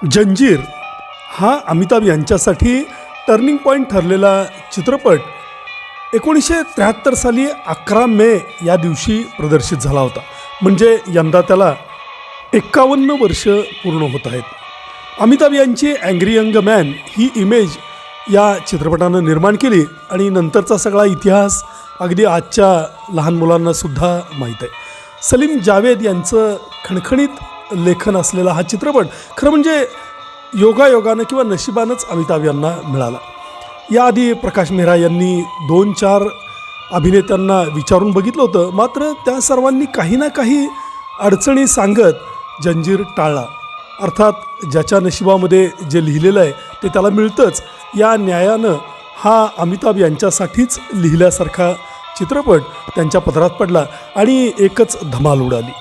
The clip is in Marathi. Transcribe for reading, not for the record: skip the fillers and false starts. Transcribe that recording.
जंजीर हा अमिताभ यांच्यासाठी टर्निंग पॉईंट ठरलेला चित्रपट 1973 साली 11 मे या दिवशी प्रदर्शित झाला होता. म्हणजे यंदा त्याला 51 वर्ष पूर्ण होत आहेत. अमिताभ यांची अँग्री यंग मॅन ही इमेज या चित्रपटानं निर्माण केली आणि नंतरचा सगळा इतिहास अगदी आजच्या लहान मुलांनासुद्धा माहीत आहे. सलीम जावेद यांचं खणखणीत लेखन असलेला हा चित्रपट खरं म्हणजे योगायोगानं किंवा नशिबानंच अमिताभ यांना मिळाला. याआधी प्रकाश मेहरा यांनी 2-4 अभिनेत्यांना विचारून बघितलं होतं, मात्र त्या सर्वांनी काही ना काही अडचणी सांगत जंजीर टाळला. अर्थात ज्याच्या नशिबामध्ये जे लिहिलेलं आहे ते त्याला मिळतंच या न्यायानं हा अमिताभ यांच्यासाठीच लिहिल्यासारखा चित्रपट त्यांच्या पदरात पडला आणि एकच धमाल उडाली.